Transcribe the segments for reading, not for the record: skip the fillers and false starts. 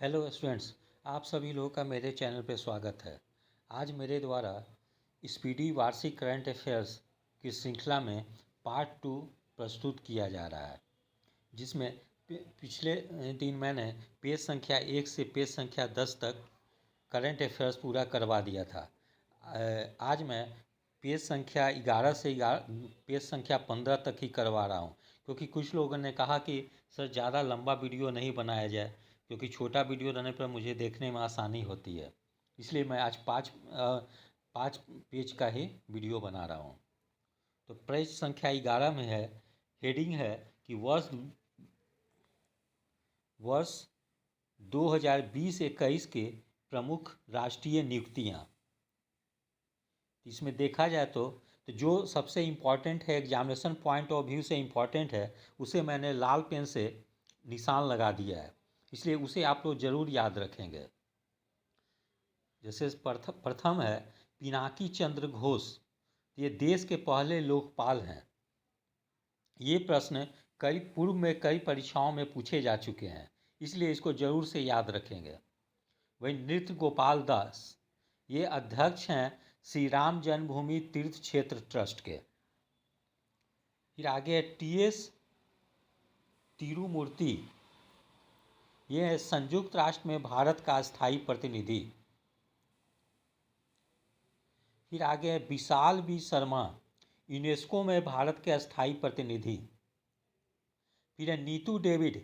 Hello students, आप सभी लोगों का मेरे चैनल पे स्वागत है। आज मेरे द्वारा स्पीडी वार्षिक करंट अफेयर्स की श्रृंखला में पार्ट 2 प्रस्तुत किया जा रहा है, जिसमें पिछले दिन मैंने पेज संख्या 1 से पेज संख्या 10 तक करंट अफेयर्स पूरा करवा दिया था। आज मैं पेज संख्या 11 से पेज संख्या 15 तक ही करवा रहा हूँ, क्योंकि कुछ लोगों ने कहा कि सर ज़्यादा लंबा वीडियो नहीं बनाया जाए, क्योंकि छोटा वीडियो रहने पर मुझे देखने में आसानी होती है। इसलिए मैं आज पाँच पेज का ही वीडियो बना रहा हूँ। तो पेज संख्या 11 में है, हेडिंग है कि वर्ष 2020-21 के प्रमुख राष्ट्रीय नियुक्तियाँ। इसमें देखा जाए तो जो सबसे इम्पॉर्टेंट है, एग्जामिनेशन पॉइंट ऑफ व्यू से इम्पॉर्टेंट है, उसे मैंने लाल पेन से निशान लगा दिया है, इसलिए उसे आप लोग ज़रूर याद रखेंगे। जैसे प्रथम है पिनाकी चंद्र घोष, ये देश के पहले लोकपाल हैं। ये प्रश्न पूर्व में कई परीक्षाओं में पूछे जा चुके हैं, इसलिए इसको जरूर से याद रखेंगे। वही नृत्य गोपाल दास, ये अध्यक्ष हैं श्री राम जन्मभूमि तीर्थ क्षेत्र ट्रस्ट के। फिर आगे है टी.एस. तिरुमूर्ति, ये है संयुक्त राष्ट्र में भारत का स्थायी प्रतिनिधि। फिर आगे है विशाल बी शर्मा, यूनेस्को में भारत के स्थायी प्रतिनिधि। फिर है नीतू डेविड,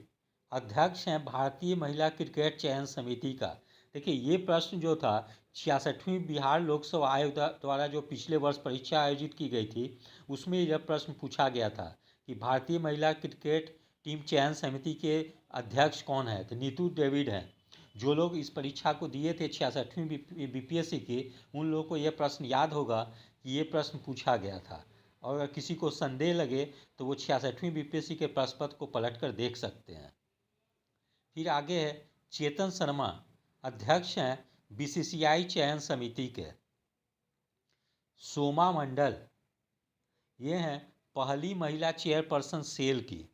अध्यक्ष हैं भारतीय महिला क्रिकेट चयन समिति का। देखिए, ये प्रश्न जो था 66वीं बिहार लोकसभा आयोग द्वारा जो पिछले वर्ष परीक्षा आयोजित की गई थी, उसमें यह प्रश्न पूछा गया था कि भारतीय महिला क्रिकेट टीम चयन समिति के अध्यक्ष कौन है, तो नीतू डेविड हैं। जो लोग इस परीक्षा को दिए थे 66वीं बीपीएससी की, उन लोगों को यह प्रश्न याद होगा कि ये प्रश्न पूछा गया था। और अगर किसी को संदेह लगे तो वो 66वीं बीपीएससी के प्रश्न पत्र को पलट कर देख सकते हैं। फिर आगे है चेतन शर्मा, अध्यक्ष हैं बीसीसीआई चयन समिति के। सोमा मंडल, ये हैं पहली महिला चेयरपर्सन सेल की।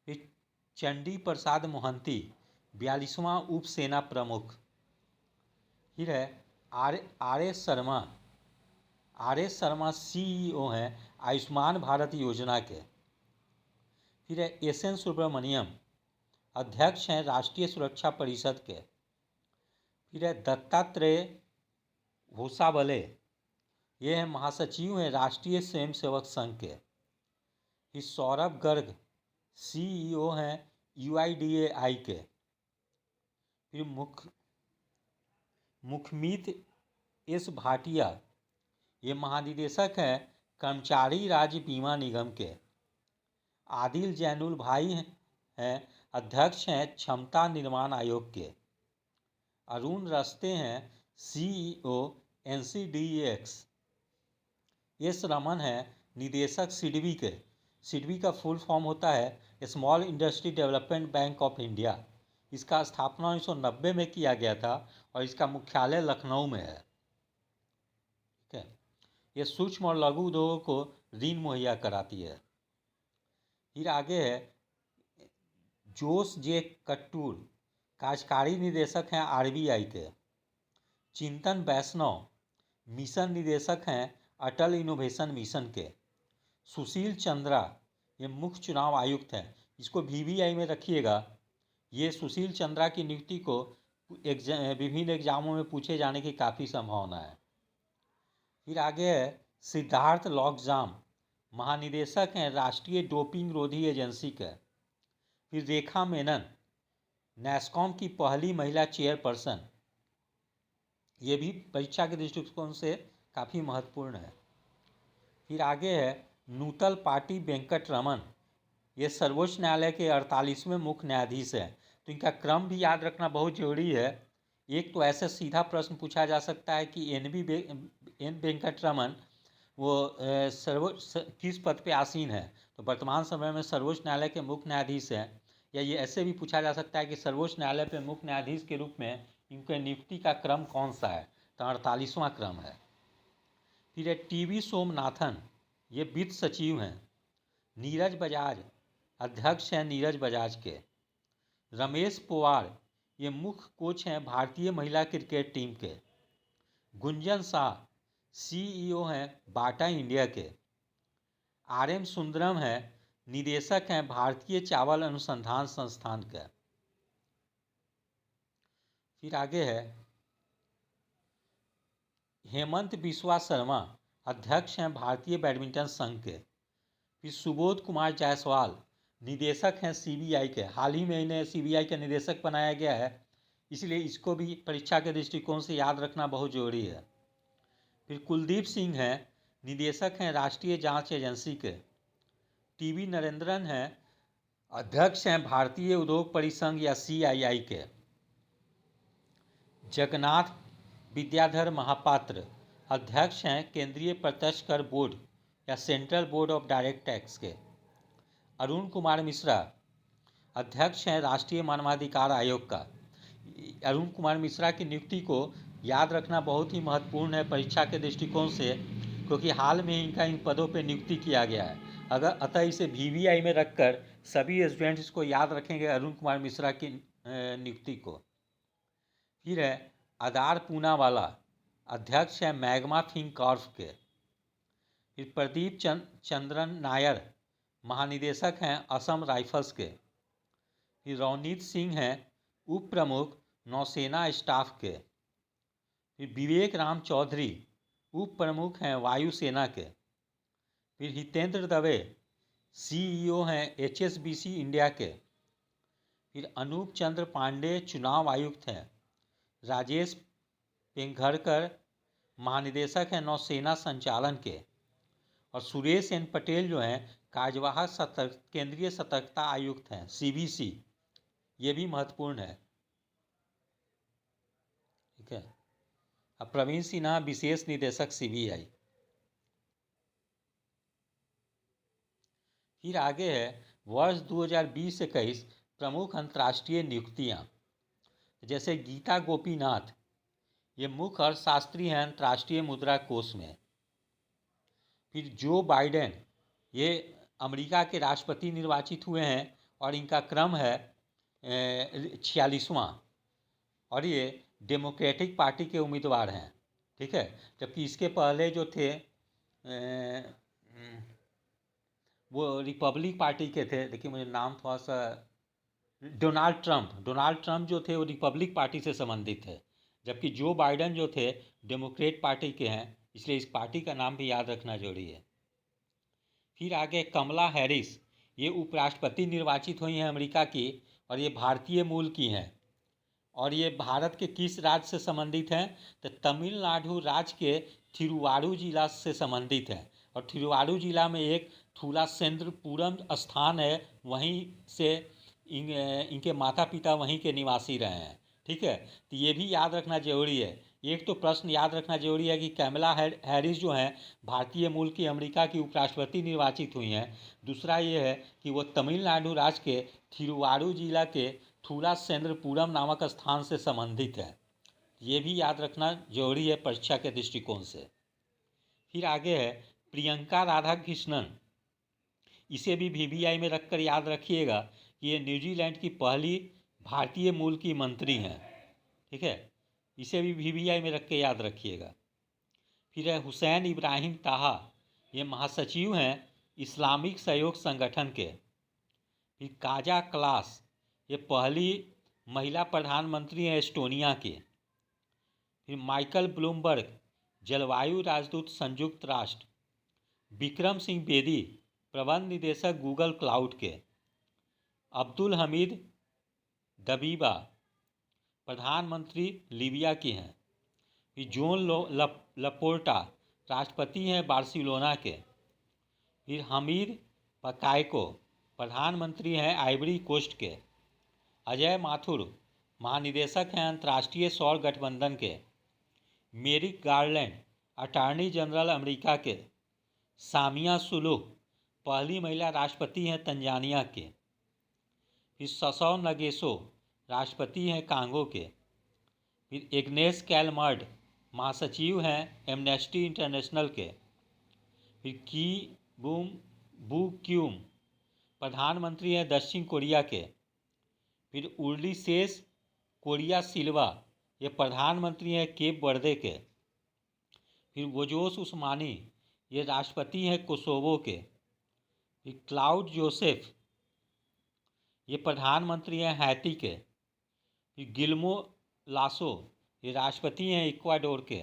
फिर चंडी प्रसाद मोहंती, 42वां उप सेना प्रमुख। फिर है आर एस शर्मा सीईओ हैं आयुष्मान भारत योजना के। फिर है एस एन सुब्रमण्यम, अध्यक्ष हैं राष्ट्रीय सुरक्षा परिषद के। फिर है दत्तात्रेय होसाबले, ये हैं महासचिव हैं राष्ट्रीय स्वयंसेवक संघ के। फिर सौरभ गर्ग, सीईओ हैं यूआईडीएआई के। फिर मुखमीत एस भाटिया, ये महानिदेशक हैं कर्मचारी राज्य बीमा निगम के। आदिल जैनुल भाई हैं अध्यक्ष हैं क्षमता निर्माण आयोग के। अरुण रस्ते हैं सीईओ एनसीडीएक्स। एस रमन है निदेशक सिडबी के। सिडबी का फुल फॉर्म होता है small industry development bank of India. इसका स्थापना 1990 में किया गया था और इसका मुख्यालय लखनऊ में है। ठीक है, ये सूक्ष्म और लघु उद्योगों को ऋण मुहैया कराती है। फिर आगे है जोश जे कट्टूर, कार्यकारी निदेशक हैं आरबीआई के। चिंतन वैष्णव, मिशन निदेशक हैं अटल इनोवेशन मिशन के। सुशील चंद्रा, ये मुख्य चुनाव आयुक्त हैं, इसको वीवीआई में रखिएगा। ये सुशील चंद्रा की नियुक्ति को विभिन्न एग्जामों में पूछे जाने की काफ़ी संभावना है। फिर आगे है सिद्धार्थ लॉकजाम, महानिदेशक हैं राष्ट्रीय डोपिंग रोधी एजेंसी के। फिर रेखा मेनन, नैस्कॉम की पहली महिला चेयरपर्सन, ये भी परीक्षा के दृष्टिकोण से काफ़ी महत्वपूर्ण है। फिर आगे है नूतल पाटी वेंकट रमन, ये सर्वोच्च न्यायालय के 48वें मुख्य न्यायाधीश हैं। तो इनका क्रम भी याद रखना बहुत जरूरी है। एक तो ऐसे सीधा प्रश्न पूछा जा सकता है कि एन वेंकट रमन वो किस पद पे आसीन है, तो वर्तमान समय में सर्वोच्च न्यायालय के मुख्य न्यायाधीश हैं। या ये ऐसे भी पूछा जा सकता है कि सर्वोच्च न्यायालय पे मुख्य न्यायाधीश के रूप में इनके नियुक्ति का क्रम कौन सा है, तो 48वां क्रम है। फिर है टीवी सोमनाथन, ये वित्त सचिव हैं। नीरज बजाज, अध्यक्ष हैं नीरज बजाज के। रमेश पवार, ये मुख्य कोच हैं भारतीय महिला क्रिकेट टीम के। गुंजन शाह CEO हैं बाटा इंडिया के। RM सुंदरम है निदेशक हैं भारतीय चावल अनुसंधान संस्थान के। फिर आगे है हेमंत बिस्वा शर्मा अध्यक्ष हैं भारतीय बैडमिंटन संघ के। फिर सुबोध कुमार जायसवाल निदेशक हैं CBI के। हाल ही में इन्हें CBI का निदेशक बनाया गया है, इसलिए इसको भी परीक्षा के दृष्टिकोण से याद रखना बहुत जरूरी है। फिर कुलदीप सिंह हैं निदेशक हैं राष्ट्रीय जांच एजेंसी के। TB नरेंद्रन हैं अध्यक्ष हैं भारतीय उद्योग परिसंघ या CII के। जगन्नाथ विद्याधर महापात्र अध्यक्ष हैं केंद्रीय प्रत्यक्ष कर बोर्ड या central board of direct tax के। अरुण कुमार मिश्रा अध्यक्ष हैं राष्ट्रीय मानवाधिकार आयोग का। अरुण कुमार मिश्रा की नियुक्ति को याद रखना बहुत ही महत्वपूर्ण है परीक्षा के दृष्टिकोण से, क्योंकि हाल में इनका इन पदों पर नियुक्ति किया गया है। अतः इसे VVI में रखकर सभी स्टूडेंट्स इसको याद रखेंगे अरुण कुमार मिश्रा की नियुक्ति को। फिर है आधार पूनावाला अध्यक्ष है मैग्मा फिनकॉर्प के। फिर प्रदीप चंद्रन नायर महानिदेशक हैं असम राइफल्स के। फिर रवनीत सिंह हैं उप प्रमुख नौसेना स्टाफ के। फिर विवेक राम चौधरी उप प्रमुख हैं वायुसेना के। फिर हितेंद्र दवे CEO हैं HSBC इंडिया के। फिर अनूप चंद्र पांडे चुनाव आयुक्त हैं। राजेश पेंघरकर महानिदेशक हैं नौसेना संचालन के। और सुरेश N पटेल जो हैं कार्यवाहक केंद्रीय सतर्कता आयुक्त हैं CBC, ये भी महत्वपूर्ण है। ठीक है। अब प्रवीण सिन्हा विशेष निदेशक CBI। फिर आगे है वर्ष 2020-21 प्रमुख अंतर्राष्ट्रीय नियुक्तियां। जैसे गीता गोपीनाथ ये मुख्य अर्थशास्त्री हैं अंतर्राष्ट्रीय मुद्रा कोष में। फिर जो बाइडेन ये अमेरिका के राष्ट्रपति निर्वाचित हुए हैं और इनका क्रम है 46वां, और ये डेमोक्रेटिक पार्टी के उम्मीदवार हैं। ठीक है। जबकि इसके पहले जो थे वो रिपब्लिक पार्टी के थे। देखिए मुझे नाम थोड़ा सा, डोनाल्ड ट्रंप जो थे वो रिपब्लिक पार्टी से संबंधित थे, जबकि जो बाइडेन जो थे डेमोक्रेट पार्टी के हैं, इसलिए इस पार्टी का नाम भी याद रखना जरूरी है। फिर आगे कमला हैरिस ये उपराष्ट्रपति निर्वाचित हुई हैं अमेरिका की, और ये भारतीय मूल की हैं। और ये भारत के किस राज्य से संबंधित हैं? तो तमिलनाडु राज्य के थिरुवारूर जिला से संबंधित हैं। और थिरुवारूर जिला में एक थूलासेंद्रपुरम स्थान है, वहीं से इनके माता पिता वहीं के निवासी रहे हैं। ठीक है। तो ये भी याद रखना जरूरी है। एक तो प्रश्न याद रखना जरूरी है कि कमला हैरिस जो हैं भारतीय मूल की अमेरिका की उपराष्ट्रपति निर्वाचित हुई हैं। दूसरा ये है कि वो तमिलनाडु राज्य के थिरुवारूर जिला के थूलासेंद्रपुरम नामक स्थान से संबंधित है। ये भी याद रखना जरूरी है परीक्षा के दृष्टिकोण से। फिर आगे है प्रियंका राधाकृष्णन, इसे भी VVI में रखकर याद रखिएगा कि ये न्यूजीलैंड की पहली भारतीय मूल की मंत्री हैं। ठीक है। इसे भी VVI में रख के याद रखिएगा। फिर है हुसैन इब्राहिम ताहा, ये महासचिव हैं इस्लामिक सहयोग संगठन के। फिर काजा क्लास ये पहली महिला प्रधानमंत्री हैं एस्टोनिया की। फिर माइकल ब्लूमबर्ग जलवायु राजदूत संयुक्त राष्ट्र। विक्रम सिंह बेदी प्रबंध निदेशक गूगल क्लाउड के। अब्दुल हमीद दबीबा प्रधानमंत्री लीबिया की हैं। फिर जोन लपोर्टा राष्ट्रपति हैं बार्सिलोना के। फिर हमीद पकायको प्रधानमंत्री हैं आइवरी कोस्ट के। अजय माथुर महानिदेशक हैं अंतर्राष्ट्रीय सौर गठबंधन के। मेरिक गार्लैंड अटॉर्नी जनरल अमेरिका के। सामिया सुलूह पहली महिला राष्ट्रपति हैं तंजानिया के। फिर ससौ नगेसो राष्ट्रपति हैं कांगो के। फिर एग्नेस कैलमर्ड महासचिव हैं एमनेस्टी इंटरनेशनल के। फिर की बूम बू क्यूम प्रधानमंत्री हैं दक्षिण कोरिया के। फिर उर्ली शेष कोरिया सिल्वा, ये प्रधानमंत्री हैं केप वर्दे के। फिर वोजोस उस्मानी, ये राष्ट्रपति हैं कोसोवो के। फिर क्लाउड जोसेफ, ये प्रधानमंत्री हैं हैती के। फिर गिल्मो लासो, ये राष्ट्रपति हैं इक्वाडोर के।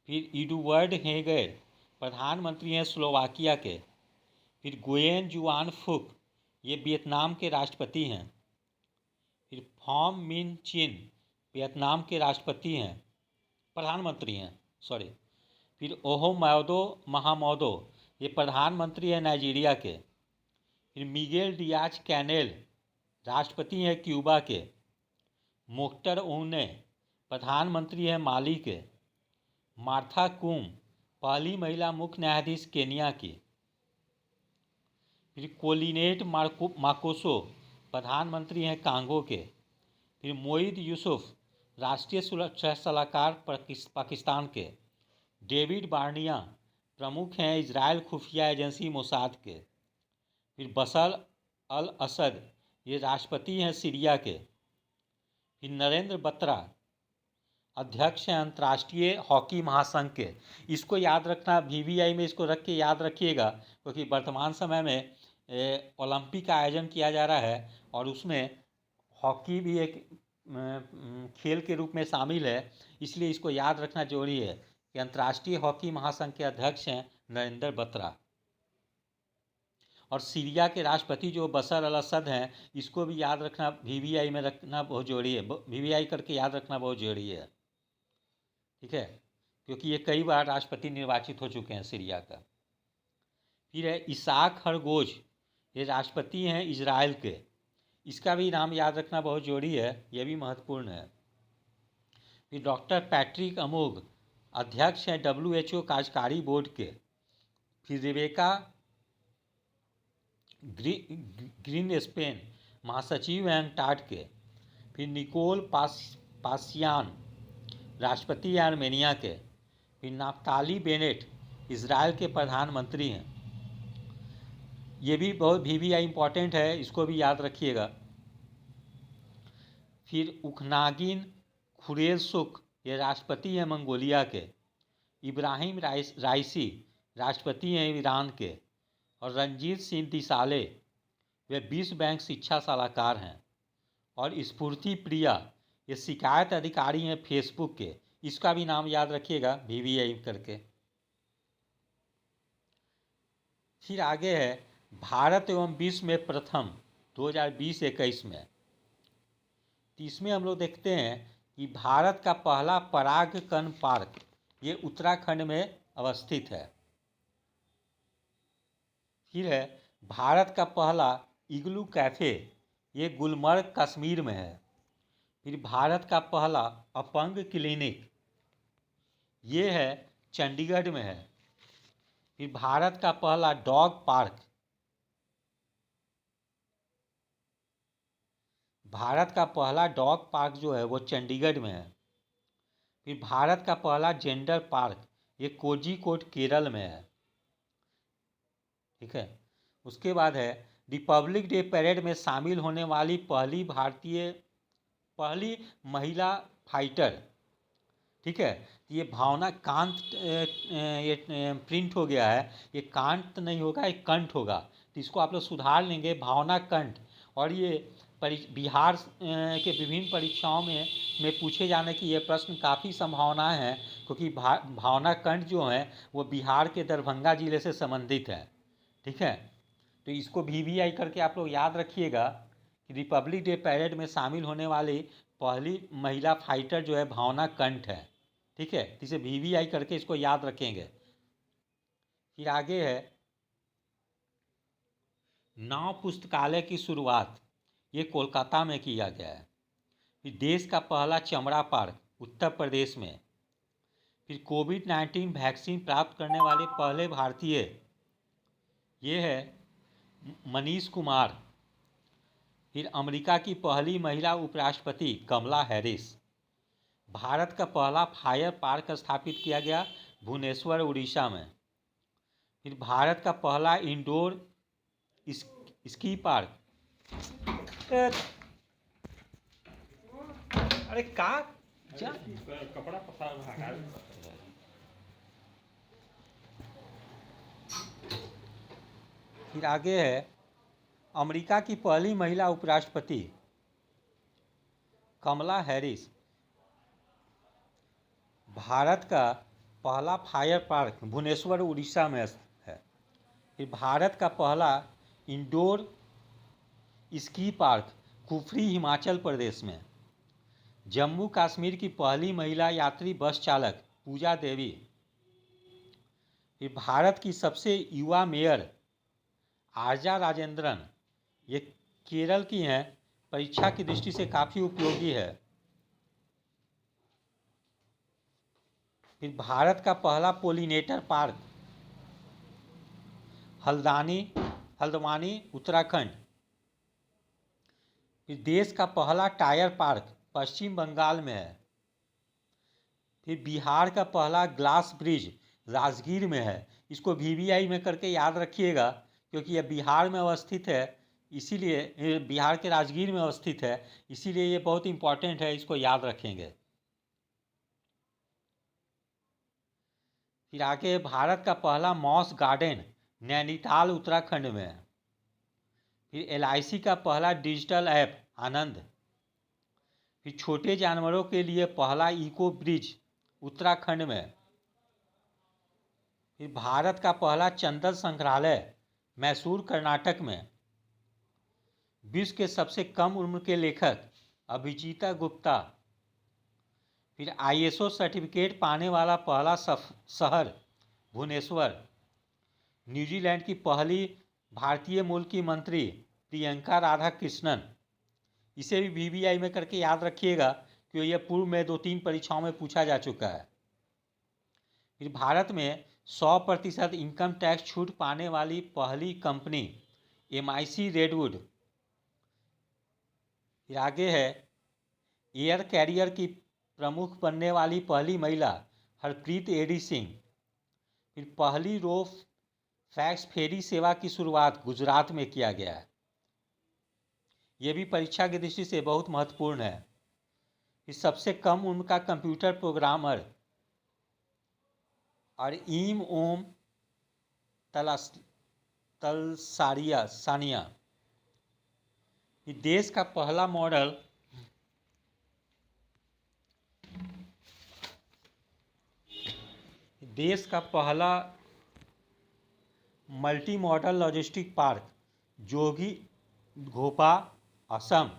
फिर इडुवर्ड हेगर, प्रधानमंत्री हैं स्लोवाकिया के। फिर गुयेन जुआन फुक, ये वियतनाम के राष्ट्रपति हैं। फिर फॉम मिन चिन, वियतनाम के राष्ट्रपति हैं, प्रधानमंत्री हैं, सॉरी। फिर ओहो मैदो महामौदो, ये प्रधानमंत्री हैं नाइजीरिया के। फिर मिगेल डियाज कैनेल, राष्ट्रपति हैं क्यूबा के। मोख्तर ऊने, प्रधानमंत्री हैं माली के। मार्था कूम, पहली महिला मुख्य न्यायाधीश केनिया की। फिर कोलिनेट माकोसो, प्रधानमंत्री हैं कांगो के। फिर मोईद यूसुफ, राष्ट्रीय सुरक्षा सलाहकार पाकिस्तान के। डेविड बार्निया, प्रमुख हैं इजराइल खुफिया एजेंसी मोसाद के। फिर बशर अल असद, ये राष्ट्रपति हैं सीरिया के। फिर नरेंद्र बत्रा, अध्यक्ष हैं अंतर्राष्ट्रीय हॉकी महासंघ के। इसको याद रखना, VVI में इसको रख के याद रखिएगा, क्योंकि वर्तमान समय में ओलंपिक का आयोजन किया जा रहा है और उसमें हॉकी भी एक खेल के रूप में शामिल है, इसलिए इसको याद रखना जरूरी है कि अंतर्राष्ट्रीय हॉकी महासंघ के अध्यक्ष हैं नरेंद्र बत्रा। और सीरिया के राष्ट्रपति जो बशर अल असद हैं, इसको भी याद रखना, VVI में रखना बहुत जरूरी है, VVI करके याद रखना बहुत जरूरी है, ठीक है, क्योंकि ये कई बार राष्ट्रपति निर्वाचित हो चुके हैं सीरिया का। फिर है इसाक हरगोज, ये राष्ट्रपति हैं इजराइल के। इसका भी नाम याद रखना बहुत जरूरी है, यह भी महत्वपूर्ण है। फिर डॉक्टर पैट्रिक अमोग, अध्यक्ष हैं WHO कार्यकारी बोर्ड के। फिर रिबेका ग्रीन स्पेन, महासचिव हैं अंटार्ड के। फिर निकोल पासियान, राष्ट्रपति हैं आर्मेनिया के। फिर नाफ्ताली बेनेट, इजराइल के प्रधानमंत्री हैं। ये भी बहुत VVI इम्पॉर्टेंट है, इसको भी याद रखिएगा। फिर उखनागिन खुरेलसुख, ये राष्ट्रपति हैं मंगोलिया के। इब्राहिम राइसी, राष्ट्रपति हैं ईरान के। और रंजीत सिंह दिसाले, वे विश्व बैंक शिक्षा सलाहकार हैं। और स्फूर्ति प्रिया, ये शिकायत अधिकारी हैं फेसबुक के। इसका भी नाम याद रखिएगा VVI करके। फिर आगे है भारत एवं विश्व में प्रथम 2020-21 में। तो इसमें हम लोग देखते हैं कि भारत का पहला परागकण पार्क, ये उत्तराखंड में अवस्थित है। फिर है भारत का पहला इग्लू कैफ़े, ये गुलमर्ग कश्मीर में है। फिर भारत का पहला अपंग क्लिनिक, ये है चंडीगढ़ में है। फिर भारत का पहला डॉग पार्क, भारत का पहला डॉग पार्क जो है वो चंडीगढ़ में है। फिर भारत का पहला जेंडर पार्क, ये कोझिकोड केरल में है, ठीक है। उसके बाद है रिपब्लिक डे परेड में शामिल होने वाली पहली महिला फाइटर, ठीक है। ये भावना कांत, ये प्रिंट हो गया है, ये कांत नहीं होगा, ये कंठ होगा, तो इसको आप लोग सुधार लेंगे भावना कंठ। और ये बिहार के विभिन्न परीक्षाओं में पूछे जाने की ये प्रश्न काफ़ी संभावनाएं हैं, क्योंकि भावना कंठ जो है वो बिहार के दरभंगा जिले से संबंधित है, ठीक है। तो इसको VVI करके आप लोग याद रखिएगा कि रिपब्लिक डे परेड में शामिल होने वाली पहली महिला फाइटर जो है भावना कंठ है, ठीक है। इसे VVI करके इसको याद रखेंगे। फिर आगे है नाव पुस्तकालय की शुरुआत, ये कोलकाता में किया गया है। फिर देश का पहला चमड़ा पार्क उत्तर प्रदेश में। फिर कोविड-19 वैक्सीन प्राप्त करने वाले पहले भारतीय, ये है मनीष कुमार। फिर अमेरिका की पहली महिला उपराष्ट्रपति कमला हैरिस। भारत का पहला फायर पार्क स्थापित किया गया भुवनेश्वर उड़ीसा में। फिर भारत का पहला इंडोर स्की पार्क, अरे का जा कपड़ा पसार हटा फिर आगे है अमेरिका की पहली महिला उपराष्ट्रपति कमला हैरिस, भारत का पहला फायर पार्क भुवनेश्वर उड़ीसा में है। फिर भारत का पहला indoor ski park Kufri Himachal Pradesh में। जम्मू कश्मीर की पहली महिला यात्री बस चालक पूजा देवी। फिर भारत की सबसे युवा मेयर आर्जा राजेंद्रन, ये केरल की हैं, परीक्षा की दृष्टि से काफ़ी उपयोगी है। फिर भारत का पहला पोलिनेटर पार्क हल्द्वानी उत्तराखंड। फिर देश का पहला टायर पार्क पश्चिम बंगाल में है। फिर बिहार का पहला ग्लास ब्रिज राजगीर में है। इसको वीवीआई में करके याद रखिएगा, क्योंकि यह बिहार में अवस्थित है, इसीलिए बिहार के राजगीर में अवस्थित है, इसीलिए ये बहुत इंपॉर्टेंट है, इसको याद रखेंगे। फिर आगे भारत का पहला मॉस गार्डन नैनीताल उत्तराखंड में है। फिर एलआईसी का पहला डिजिटल ऐप आनंद। फिर छोटे जानवरों के लिए पहला इको ब्रिज उत्तराखंड में। फिर भारत का पहला चंदन संग्रहालय मैसूर कर्नाटक में। विश्व के सबसे कम उम्र के लेखक अभिजीता गुप्ता। फिर आईएसओ सर्टिफिकेट पाने वाला पहला शहर भुवनेश्वर। न्यूजीलैंड की पहली भारतीय मूल की मंत्री प्रियंका राधा कृष्णन। इसे भी वीवीआई में करके याद रखिएगा, क्योंकि यह पूर्व में 2-3 परीक्षाओं में पूछा जा चुका है। फिर भारत में 100% इनकम टैक्स छूट पाने वाली पहली कंपनी एमआईसी रेडवुड। फिर आगे है एयर कैरियर की प्रमुख बनने वाली पहली महिला हरप्रीत एडी सिंह। फिर पहली रो फैक्स फेरी सेवा की शुरुआत गुजरात में किया गया है। ये भी परीक्षा की दृष्टि से बहुत महत्वपूर्ण है। फिर सबसे कम उम्र का कंप्यूटर प्रोग्रामर और ईम ओम सानिया। देश का पहला model multi model logistic park Jogighopa Assam.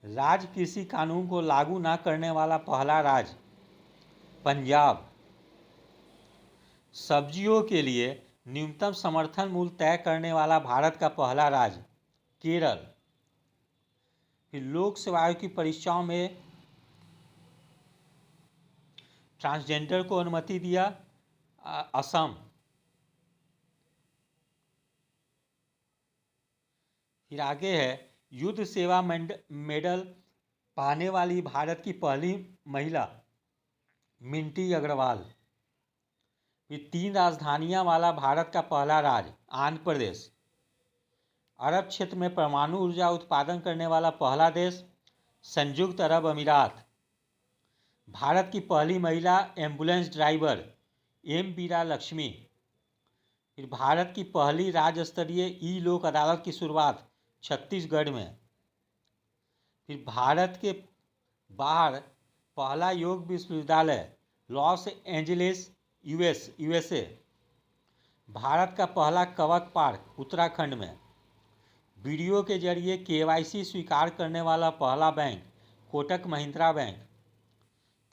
राज्य कृषि कानून को लागू न करने वाला पहला राज्य पंजाब। सब्जियों के लिए न्यूनतम समर्थन मूल्य तय करने वाला भारत का पहला राज्य केरल। फिर लोक सेवा आयोग की परीक्षाओं में ट्रांसजेंडर को अनुमति दिया असम। फिर आगे है युद्ध सेवा मेडल पाने वाली भारत की पहली महिला मिंटी अग्रवाल। फिर 3 राजधानियां वाला भारत का पहला राज्य आंध्र प्रदेश। अरब क्षेत्र में परमाणु ऊर्जा उत्पादन करने वाला पहला देश संयुक्त अरब अमीरात। भारत की पहली महिला एम्बुलेंस ड्राइवर एम बीरा लक्ष्मी। फिर भारत की पहली राज्य स्तरीय ई लोक अदालत की शुरुआत छत्तीसगढ़ में। फिर भारत के बाहर पहला योग विश्वविद्यालय लॉस एंजलिस यूएसए। भारत का पहला कवक पार्क उत्तराखंड में। वीडियो के जरिए केवाईसी स्वीकार करने वाला पहला बैंक कोटक महिंद्रा बैंक।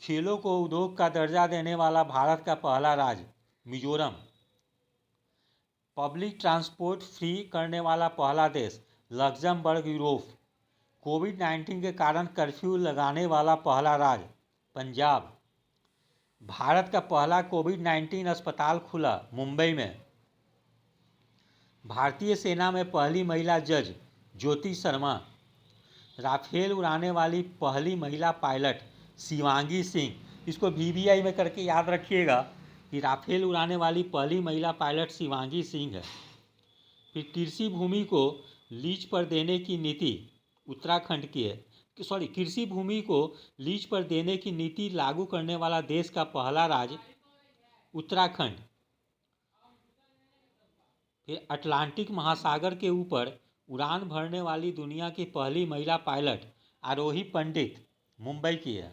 खेलों को उद्योग का दर्जा देने वाला भारत का पहला राज्य मिजोरम। पब्लिक ट्रांसपोर्ट फ्री करने वाला पहला देश लग्जमबर्ग यूरोप। कोविड-19 के कारण कर्फ्यू लगाने वाला पहला राज्य पंजाब। भारत का पहला कोविड-19 अस्पताल खुला मुंबई में। भारतीय सेना में पहली महिला जज ज्योति शर्मा। राफेल उड़ाने वाली पहली महिला पायलट शिवांगी सिंह। इसको वीवीआई में करके याद रखिएगा कि राफेल उड़ाने वाली पहली महिला पायलट शिवांगी सिंह है। फिर कृषि भूमि को लीज पर देने की नीति उत्तराखंड की है। कृषि भूमि को लीज पर देने की नीति लागू करने वाला देश का पहला राज्य उत्तराखंड। फिर अटलांटिक महासागर के ऊपर उड़ान भरने वाली दुनिया की पहली महिला पायलट आरोही पंडित मुंबई की है।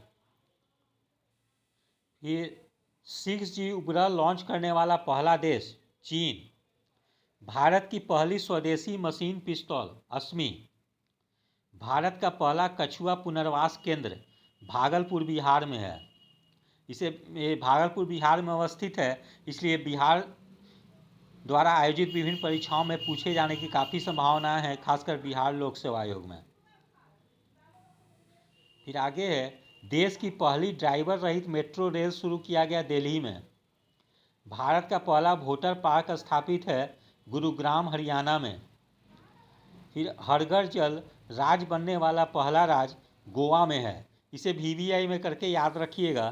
फिर 6G उपग्रह लॉन्च करने वाला पहला देश चीन। भारत की पहली स्वदेशी मशीन पिस्तौल अस्मी। भारत का पहला कछुआ पुनर्वास केंद्र भागलपुर बिहार में है। ये भागलपुर बिहार में अवस्थित है, इसलिए बिहार द्वारा आयोजित विभिन्न परीक्षाओं में पूछे जाने की काफ़ी संभावनाएं हैं, खासकर बिहार लोक सेवा आयोग में। फिर आगे है, देश की पहली ड्राइवर रहित मेट्रो रेल शुरू किया गया दिल्ली में। भारत का पहला वोटर पार्क स्थापित है गुरुग्राम हरियाणा में। फिर हर घर जल राज्य बनने वाला पहला राज्य गोवा में है, इसे VVI में करके याद रखिएगा।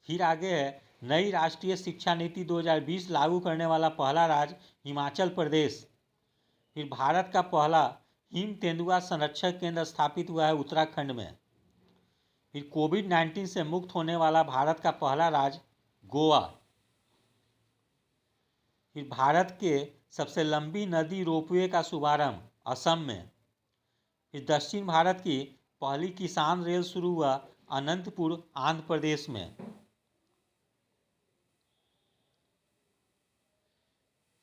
फिर आगे है, नई राष्ट्रीय शिक्षा नीति 2020 लागू करने वाला पहला राज्य हिमाचल प्रदेश। फिर भारत का पहला हिम तेंदुआ संरक्षण केंद्र स्थापित हुआ है उत्तराखंड में। फिर कोविड-19 से मुक्त होने वाला भारत का पहला राज्य गोवा। फिर भारत के सबसे लंबी नदी रोपवे का शुभारंभ असम में। फिर दक्षिण भारत की पहली किसान रेल शुरू हुआ अनंतपुर आंध्र प्रदेश में।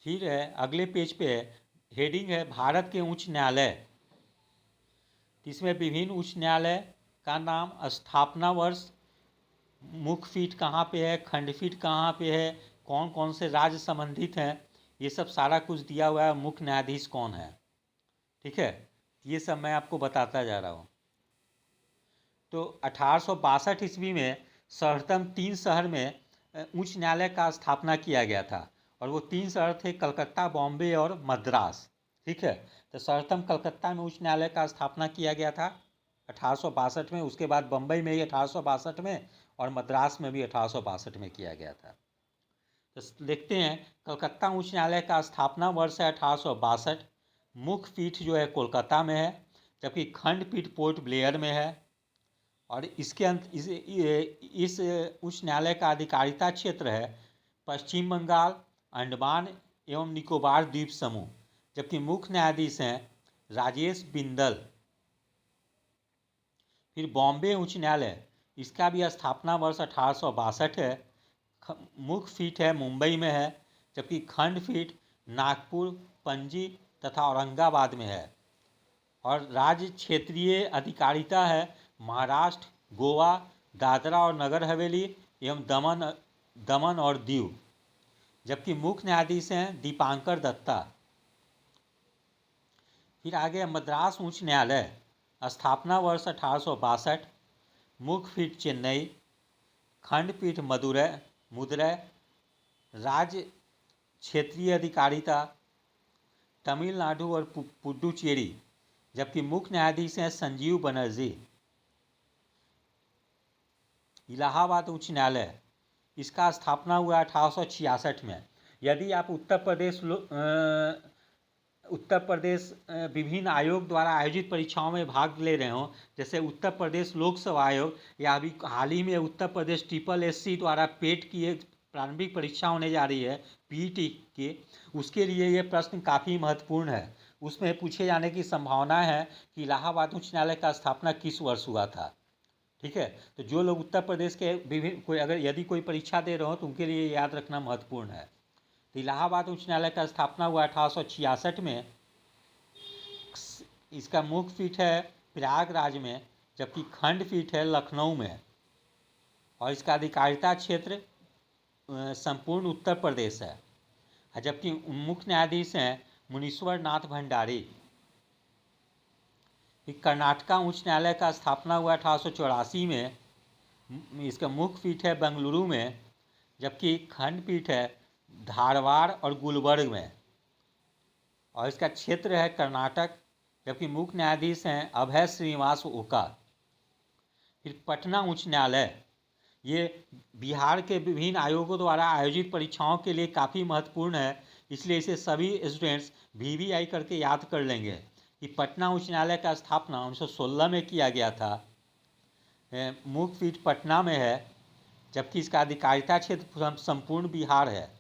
फिर है अगले पेज पे हेडिंग है भारत के उच्च न्यायालय। इसमें विभिन्न उच्च न्यायालय का नाम, स्थापना वर्ष, मुख्य पीठ कहाँ पे है, खंडपीठ कहाँ पे है, कौन कौन से राज्य संबंधित हैं, ये सब सारा कुछ दिया हुआ है। मुख्य न्यायाधीश कौन है, ठीक है, ये सब मैं आपको बताता जा रहा हूँ। तो 1862 ईस्वी में सर्वप्रथम 3 शहर में उच्च न्यायालय का स्थापना किया गया था, और वो 3 शहर थे कलकत्ता, बॉम्बे और मद्रास, ठीक है। तो सर्वप्रथम कलकत्ता में उच्च न्यायालय का स्थापना किया गया था 1862 में, उसके बाद बम्बई में ही 1862 में, और मद्रास में भी 1862 में किया गया था। तो देखते हैं, कलकत्ता उच्च न्यायालय का स्थापना वर्ष है 1862। मुख्य पीठ जो है कोलकाता में है, जबकि खंडपीठ पोर्ट ब्लेयर में है। और इसके इस उच्च न्यायालय का अधिकारिता क्षेत्र है पश्चिम बंगाल, अंडमान एवं निकोबार द्वीप समूह, जबकि मुख्य न्यायाधीश हैं राजेश बिंदल। फिर बॉम्बे उच्च न्यायालय, इसका भी स्थापना वर्ष 1862 है। मुख्य पीठ है मुंबई में है, जबकि खंडपीठ नागपुर, पणजी तथा औरंगाबाद में है। और राज्य क्षेत्रीय अधिकारिता है महाराष्ट्र, गोवा, दादरा और नगर हवेली एवं दमन और दीव, जबकि मुख्य न्यायाधीश हैं दीपांकर दत्ता। फिर आगे मद्रास उच्च न्यायालय, स्थापना वर्ष 1862, मुख्य पीठ चेन्नई, खंडपीठ मदुरै, राज्य क्षेत्रीय अधिकारिता तमिलनाडु और पुडुचेरी, जबकि मुख्य न्यायाधीश हैं संजीव बनर्जी। इलाहाबाद उच्च न्यायालय, इसका स्थापना हुआ 1866 में। यदि आप उत्तर प्रदेश विभिन्न आयोग द्वारा आयोजित परीक्षाओं में भाग ले रहे हों, जैसे उत्तर प्रदेश लोक सेवा आयोग, या अभी हाल ही में उत्तर प्रदेश SSSC द्वारा पेट की एक प्रारंभिक परीक्षा होने जा रही है PET की, उसके लिए ये प्रश्न काफ़ी महत्वपूर्ण है। उसमें पूछे जाने की संभावना है कि इलाहाबाद उच्च न्यायालय का स्थापना किस वर्ष हुआ था, ठीक है। तो जो लोग उत्तर प्रदेश के विभिन्न यदि कोई परीक्षा दे रहे हो तो उनके लिए याद रखना महत्वपूर्ण है। तो इलाहाबाद उच्च न्यायालय का स्थापना हुआ 1866 में। इसका मुख्य पीठ है प्रयागराज में, जबकि खंडपीठ है लखनऊ में। और इसका अधिकारिता क्षेत्र संपूर्ण उत्तर प्रदेश है, जबकि मुख्य न्यायाधीश हैं मुनीश्वर नाथ भंडारी। कर्नाटका उच्च न्यायालय का स्थापना हुआ 1884 में। इसका मुख्य पीठ है बेंगलुरु में, जबकि खंडपीठ है धारवाड़ और गुलबर्ग में। और इसका क्षेत्र है कर्नाटक, जबकि मुख्य न्यायाधीश हैं अभय श्रीनिवास ओका। फिर पटना उच्च न्यायालय, ये बिहार के विभिन्न आयोगों द्वारा आयोजित परीक्षाओं के लिए काफ़ी महत्वपूर्ण है, इसलिए इसे सभी स्टूडेंट्स VVI करके याद कर लेंगे। कि पटना उच्च न्यायालय का स्थापना 1916 में किया गया था। मुख्य पीठ पटना में है, जबकि इसका अधिकारिता क्षेत्र संपूर्ण बिहार है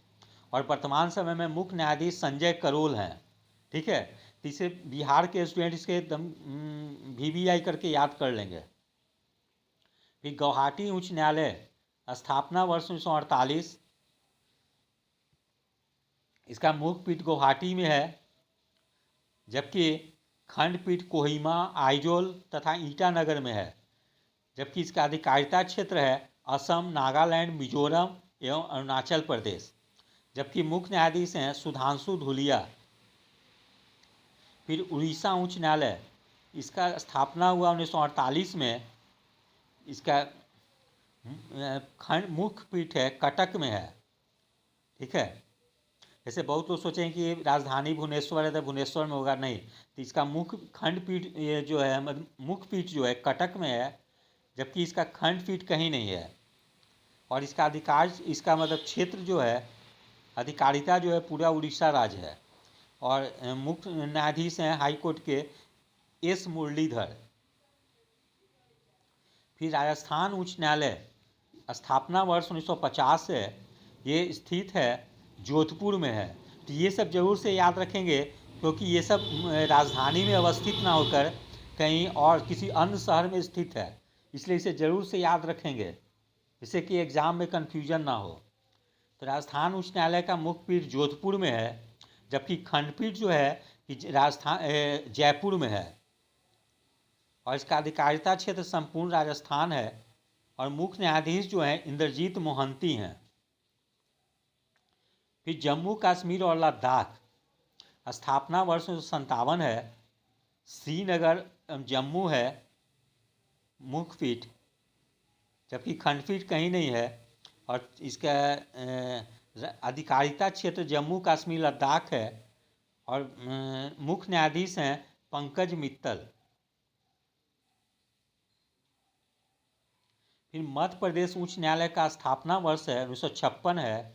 और वर्तमान समय में मुख्य न्यायाधीश संजय करोल हैं। ठीक है, तो इसे बिहार के स्टूडेंट इसके एकदम VVI करके याद कर लेंगे। फिर गुवाहाटी उच्च न्यायालय, स्थापना वर्ष 1948, इसका मुख्य पीठ गुवाहाटी में है, जबकि खंडपीठ कोहिमा, आइजोल तथा ईटानगर में है। जबकि इसका अधिकारिता क्षेत्र है असम, नागालैंड, मिजोरम एवं अरुणाचल प्रदेश। जबकि मुख्य न्यायाधीश हैं सुधांशु धूलिया। फिर उड़ीसा उच्च न्यायालय, इसका स्थापना हुआ 1948 में। इसका खंड मुख्य पीठ है कटक में है। ठीक है, जैसे बहुत लोग सोचें कि राजधानी भुवनेश्वर है तो भुवनेश्वर में होगा, नहीं। तो इसका मुख्य खंडपीठ ये जो है मुख्य पीठ जो है कटक में है, जबकि इसका खंडपीठ कहीं नहीं है। और इसका अधिकार, इसका मतलब क्षेत्र जो है, अधिकारिता जो है पूरा उड़ीसा राज्य है। और मुख्य न्यायाधीश हैं हाईकोर्ट के S मुरलीधर। फिर राजस्थान उच्च न्यायालय, स्थापना वर्ष 1950 है। ये स्थित है जोधपुर में है। तो ये सब जरूर से याद रखेंगे, क्योंकि ये सब राजधानी में अवस्थित ना होकर कहीं और किसी अन्य शहर में स्थित है, इसलिए इसे जरूर से याद रखेंगे, जिससे कि एग्जाम में कन्फ्यूजन ना हो। तो राजस्थान उच्च न्यायालय का मुख्य पीठ जोधपुर में है, जबकि खंडपीठ जो है कि राजस्थान जयपुर में है। और इसका अधिकारिता क्षेत्र संपूर्ण राजस्थान है। और मुख्य न्यायाधीश जो हैं इंद्रजीत मोहंती हैं। फिर जम्मू कश्मीर और लद्दाख, स्थापना वर्ष 1957 है। श्रीनगर जम्मू है मुख्य पीठ, जबकि खंडपीठ कहीं नहीं है। और इसका अधिकारिता क्षेत्र जम्मू कश्मीर लद्दाख है। और मुख्य न्यायाधीश हैं पंकज मित्तल। फिर मध्य प्रदेश उच्च न्यायालय का स्थापना वर्ष है 1956 है।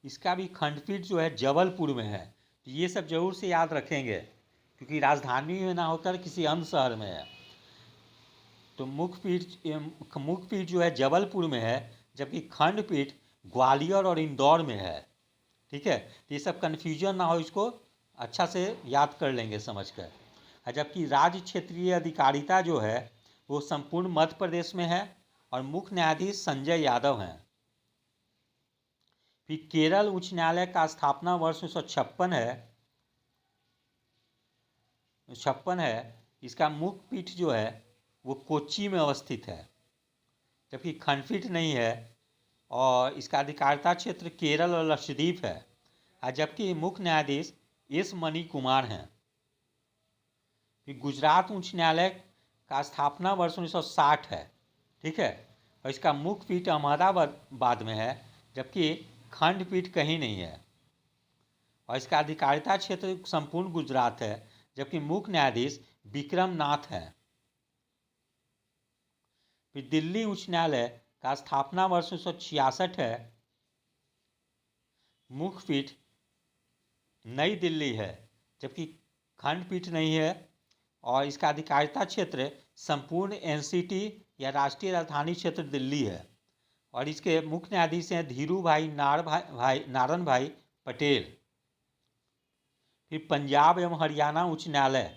इसका भी खंडपीठ जो है जबलपुर में है। तो ये सब जरूर से याद रखेंगे, क्योंकि राजधानी में ना होकर किसी अन्य शहर में है। तो मुख्य पीठ जो है जबलपुर में है, जबकि खंडपीठ ग्वालियर और इंदौर में है। ठीक है, तो ये सब कन्फ्यूजन ना हो, इसको अच्छा से याद कर लेंगे समझ कर। जबकि राज्य क्षेत्रीय अधिकारिता जो है वो संपूर्ण मध्य प्रदेश में है और मुख्य न्यायाधीश संजय यादव हैं। फिर केरल उच्च न्यायालय का स्थापना वर्ष 1956 है। इसका मुख्य पीठ जो है वो कोच्चि में अवस्थित है, जबकि खंडपीठ नहीं है। और इसका अधिकारिता क्षेत्र केरल और लक्षद्वीप है, जबकि मुख्य न्यायाधीश S मणि कुमार हैं। फिर गुजरात उच्च न्यायालय का स्थापना वर्ष 1960 है। ठीक है, और इसका मुख्य पीठ अहमदाबाद में है, जबकि खंडपीठ कहीं नहीं है। और इसका अधिकारिता क्षेत्र संपूर्ण गुजरात है, जबकि मुख्य न्यायाधीश विक्रम नाथ हैं। फिर दिल्ली उच्च न्यायालय का स्थापना वर्ष 1966 है। मुख्य पीठ नई दिल्ली है, जबकि खंडपीठ नहीं है। और इसका अधिकारिता क्षेत्र संपूर्ण NCT या राष्ट्रीय राजधानी क्षेत्र दिल्ली है। और इसके मुख्य न्यायाधीश हैं धीरू भाई नारायण भाई पटेल। फिर पंजाब एवं हरियाणा उच्च न्यायालय,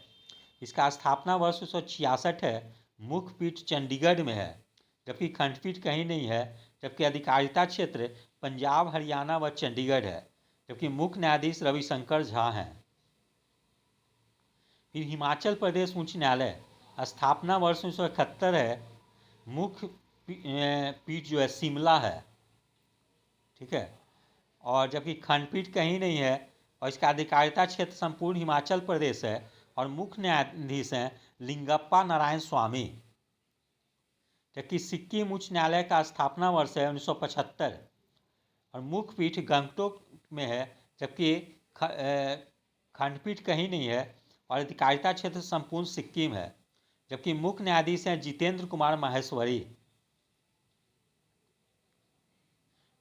इसका स्थापना वर्ष 1966 है। मुख्य पीठ चंडीगढ़ में है, जबकि खंडपीठ कहीं नहीं है। जबकि अधिकारिता क्षेत्र पंजाब, हरियाणा व चंडीगढ़ है, जबकि मुख्य न्यायाधीश रविशंकर झा हैं। फिर हिमाचल प्रदेश उच्च न्यायालय, स्थापना वर्ष 1971 है। मुख्य पीठ जो है शिमला है। ठीक है, और जबकि खंडपीठ कहीं नहीं है। और इसका अधिकारिता क्षेत्र संपूर्ण हिमाचल प्रदेश है। और मुख्य न्यायाधीश हैं लिंगप्पा नारायण स्वामी। जबकि सिक्किम उच्च न्यायालय का स्थापना वर्ष है 1975 और मुख्य पीठ गंगटोक में है, जबकि खंडपीठ कहीं नहीं है। और अधिकारिता क्षेत्र संपूर्ण सिक्किम है, जबकि मुख्य न्यायाधीश हैं जितेंद्र कुमार माहेश्वरी।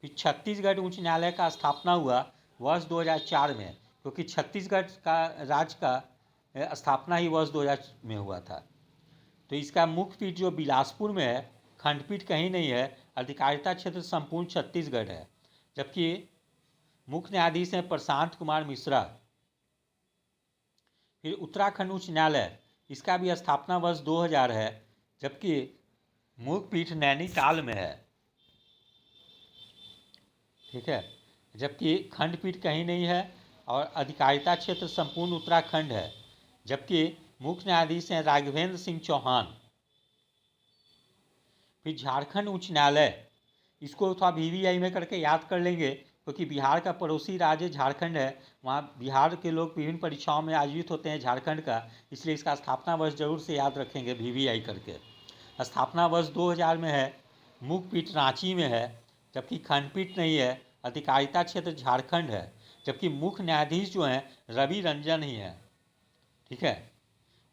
फिर छत्तीसगढ़ उच्च न्यायालय का स्थापना हुआ वर्ष 2004 में। क्योंकि छत्तीसगढ़ का राज्य का स्थापना ही वर्ष 2000 में हुआ था। तो इसका मुख्य पीठ जो बिलासपुर में है, खंडपीठ कहीं नहीं है, अधिकारिता क्षेत्र संपूर्ण छत्तीसगढ़ है। जबकि मुख्य न्यायाधीश हैं प्रशांत कुमार मिश्रा। फिर उत्तराखंड उच्च न्यायालय, इसका भी स्थापना वर्ष 2000 है, जबकि मुख्य पीठ नैनीताल में है। ठीक है, जबकि खंडपीठ कहीं नहीं है और अधिकारिता क्षेत्र संपूर्ण उत्तराखंड है। जबकि मुख्य न्यायाधीश हैं राघवेंद्र सिंह चौहान। फिर झारखंड उच्च न्यायालय, इसको थोड़ा VVI में करके याद कर लेंगे, क्योंकि बिहार का पड़ोसी राज्य झारखंड है। वहाँ बिहार के लोग विभिन्न परीक्षाओं में आयोजित होते हैं झारखंड का, इसलिए इसका स्थापना वर्ष जरूर से याद रखेंगे VVI करके। स्थापना वर्ष 2000 में है, मुख्य पीठ रांची में है, जबकि खंडपीठ नहीं है, अधिकारिता क्षेत्र झारखंड है। जबकि मुख्य न्यायाधीश जो हैं रवि रंजन ही हैं। ठीक है,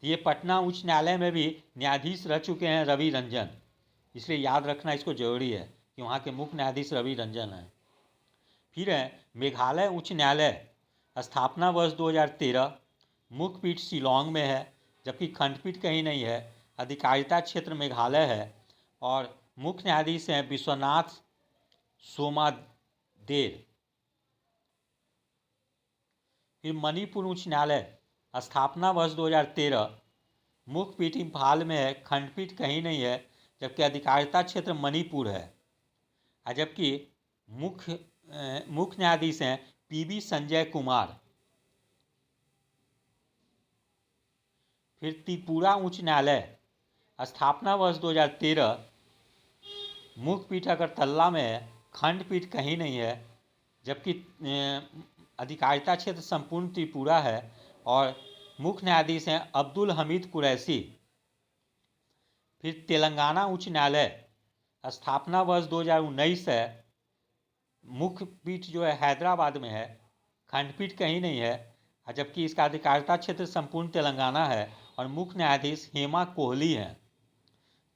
ये पटना उच्च न्यायालय में भी न्यायाधीश रह चुके हैं रवि रंजन, इसलिए याद रखना इसको जरूरी है कि वहाँ के मुख्य न्यायाधीश रवि रंजन हैं। फिर है मेघालय उच्च न्यायालय, स्थापना वर्ष 2013, मुख्य पीठ शिलोंग में है, जबकि खंडपीठ कहीं नहीं है, अधिकारिता क्षेत्र मेघालय है और मुख्य न्यायाधीश हैं विश्वनाथ सोमादेर। फिर मणिपुर उच्च न्यायालय, स्थापना वर्ष 2013, मुख्य पीठ इम्फाल में है, खंडपीठ कहीं नहीं है, जबकि अधिकारिता क्षेत्र मणिपुर है। जबकि मुख्य न्यायाधीश हैं PB संजय कुमार। फिर त्रिपुरा उच्च न्यायालय, स्थापना वर्ष 2013, मुख्य पीठ अगरतला में है, खंडपीठ कहीं नहीं है, जबकि अधिकारिता क्षेत्र संपूर्ण त्रिपुरा है और मुख्य न्यायाधीश हैं अब्दुल हमीद कुरैशी। फिर तेलंगाना उच्च न्यायालय, स्थापना वर्ष 2019 है, मुख्य पीठ जो है हैदराबाद में है, खंडपीठ कहीं नहीं है, जबकि इसका अधिकारिता क्षेत्र संपूर्ण तेलंगाना है और मुख्य न्यायाधीश हेमा कोहली हैं।